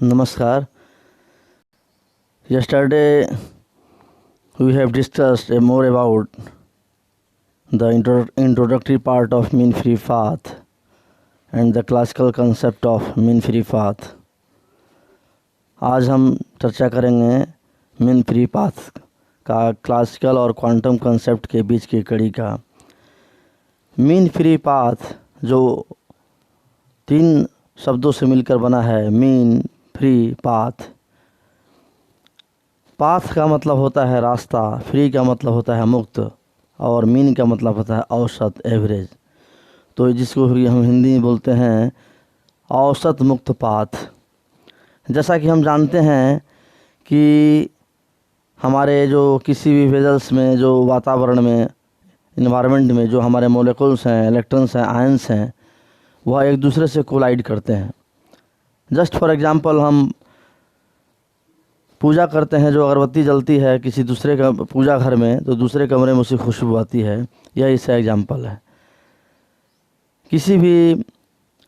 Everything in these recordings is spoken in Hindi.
Namaskar. Yesterday we have discussed more about the introductory part of mean free path and the classical concept of mean free path. आज हम चर्चा करेंगे मीन फ्री पाथ का क्लासिकल और क्वांटम कंसेप्ट के बीच की कड़ी का। मीन फ्री पाथ जो 3 शब्दों से मिलकर बना है, मीन फ्री पाथ। पाथ का मतलब होता है रास्ता, फ्री का मतलब होता है मुक्त और मीन का मतलब होता है औसत, एवरेज। तो जिसको हम हिंदी में बोलते हैं औसत मुक्त पाथ। जैसा कि हम जानते हैं कि हमारे जो किसी भी वेजल्स में, जो वातावरण में, इन्वायरमेंट में जो हमारे मोलिकुल्स हैं, इलेक्ट्रॉन्स हैं, आयंस हैं, वह एक दूसरे से कोलाइड करते हैं। जस्ट फॉर एग्जांपल, हम पूजा करते हैं, जो अगरबत्ती जलती है किसी दूसरे का पूजा घर में, तो दूसरे कमरे में उसी खुशबू आती है। यह इसका एग्जांपल है। किसी भी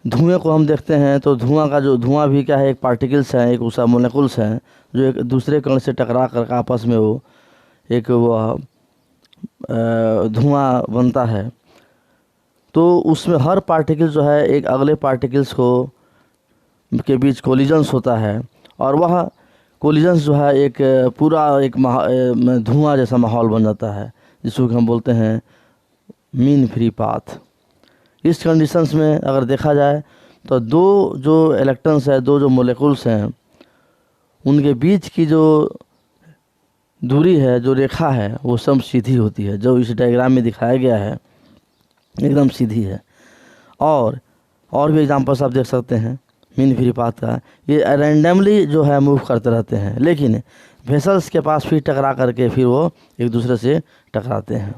धुएं को हम देखते हैं तो धुआं भी क्या है, एक पार्टिकल्स हैं, एक उसका मोलिकुल्स हैं जो एक दूसरे कण से टकरा कर आपस में वो धुआं बनता है। तो उसमें हर पार्टिकल जो है एक अगले पार्टिकल्स के बीच कोलिजन्स होता है और वह कोलिजन्स जो है एक पूरा एक धुआं जैसा माहौल बन जाता है, जिसको हम बोलते हैं मीन फ्री पाथ। इस कंडीशंस में अगर देखा जाए तो दो जो इलेक्ट्रॉन्स है, दो जो मोलिकुल्स हैं, उनके बीच की जो दूरी है, जो रेखा है, वो सब सीधी होती है। जो इस डायग्राम में दिखाया गया है एकदम सीधी है। और भी एग्जांपल्स आप देख सकते हैं मीन फ्री पाथ का। ये रैंडमली जो है मूव करते रहते हैं, लेकिन वेसल्स के पास फिर टकरा करके फिर वो एक दूसरे से टकराते हैं।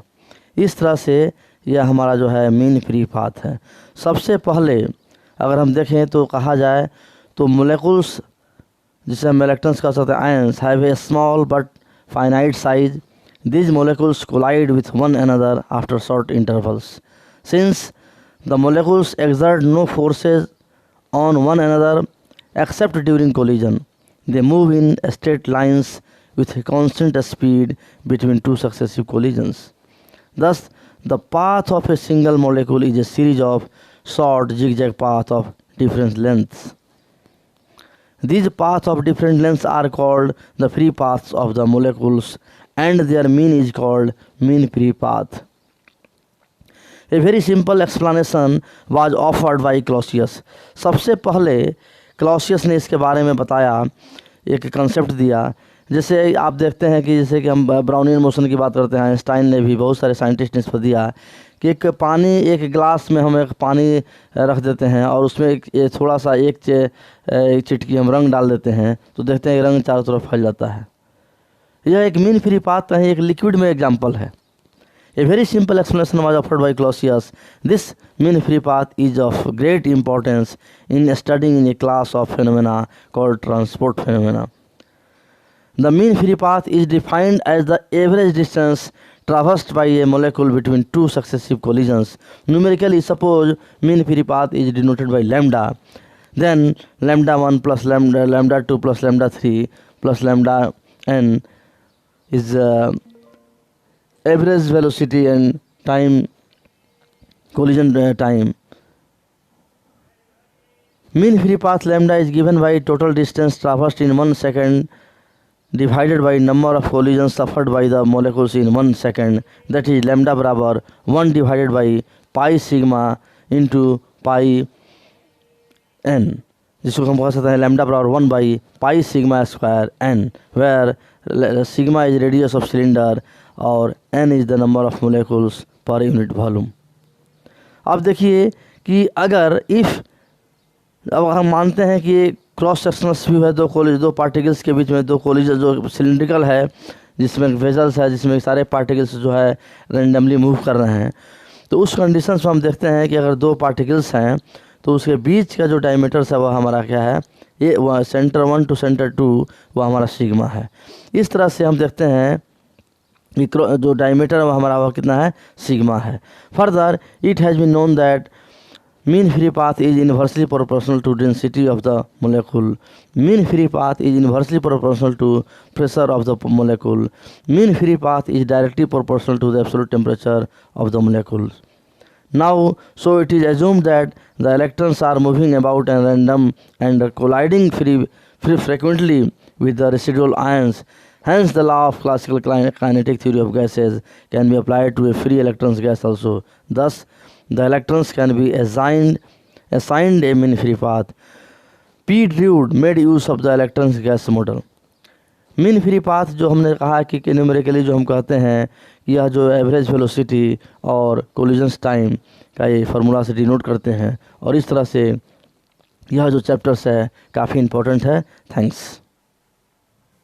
इस तरह से यह हमारा जो है मीन फ्री पाथ है। सबसे पहले अगर हम देखें तो कहा जाए तो मोलिकुल्स, जिसे हम इलेक्ट्रॉन्स कह सकते हैं, ions, have a small but finite size. These molecules collide with one another after short intervals. Since the molecules exert no forces on one another except during collision, they move in straight lines with a constant speed between 2 successive collisions. Thus, the path of a single molecule is a series of short zigzag paths of different lengths. These paths of different lengths are called the free paths of the molecules, and their mean is called mean free path. A very simple explanation was offered by Clausius. सबसे पहले क्लॉसियस ने इसके बारे में बताया, एक कंसेप्ट दिया। जैसे आप देखते हैं कि जैसे कि हम ब्राउनियन मोशन की बात करते हैं, आइंस्टाइन ने भी, बहुत सारे साइंटिस्ट ने इस पर दिया कि एक गिलास में हम एक पानी रख देते हैं और उसमें थोड़ा सा एक चिटकी हम रंग डाल देते हैं, तो देखते हैं रंग चारों तरफ फैल जाता है। यह एक मीन फ्री पाथ है, एक लिक्विड में एग्जाम्पल है। A very simple explanation was offered by Clausius. This mean free path is of great importance in studying in a class of phenomena called transport phenomena. The mean free path is defined as the average distance traversed by a molecule between 2 successive collisions. Numerically, suppose mean free path is denoted by lambda. Then lambda 1 plus lambda 2 plus lambda 3 plus lambda n is average velocity and time, collision time. Mean free path lambda is given by total distance traversed in 1 second divided by number of collisions suffered by the molecules in 1 second. That is lambda बराबर 1 divided by pi sigma into pi n, जिसको हम कह सकते हैं lambda बराबर 1 by pi sigma square n, where sigma is radius of cylinder और n is the number of molecules per unit volume. अब देखिए कि अगर अब हम मानते हैं कि क्रॉस सेक्शनल व्यू है, दो पार्टिकल्स के बीच में दो कोलिजन जो सिलिंड्रिकल है, जिसमें वेजल्स है, जिसमें सारे पार्टिकल्स जो है रैंडमली मूव कर रहे हैं, तो उस कंडीशंस में हम देखते हैं कि अगर 2 पार्टिकल्स हैं तो उसके बीच का जो डायमीटर्स है वह हमारा क्या है, ये वह सेंटर 1 टू सेंटर 2 वह हमारा सिग्मा है। इस तरह से हम देखते हैं जो डायमीटर हमारा वह कितना है, सिग्मा है। Further it has been known that Mean free path is inversely proportional to density of the molecule. Mean free path is inversely proportional to pressure of the molecule. Mean free path is directly proportional to the absolute temperature of the molecules. Now, so it is assumed that the electrons are moving about at random and colliding frequently with the residual ions. Hence, the law of classical kinetic theory of gases can be applied to a free electrons gas also. Thus, the electrons can be assigned a mean free path. P. Drude made use of the electrons gas model. Mean free path जो हमने कहा कि न्यूमेरिकली जो हम कहते हैं कि यह जो एवरेज वेलोसिटी और कोलिजन्स टाइम का ये फार्मूला से डिनोट करते हैं, और इस तरह से यह जो चैप्टर्स है काफ़ी इम्पोर्टेंट है। थैंक्स।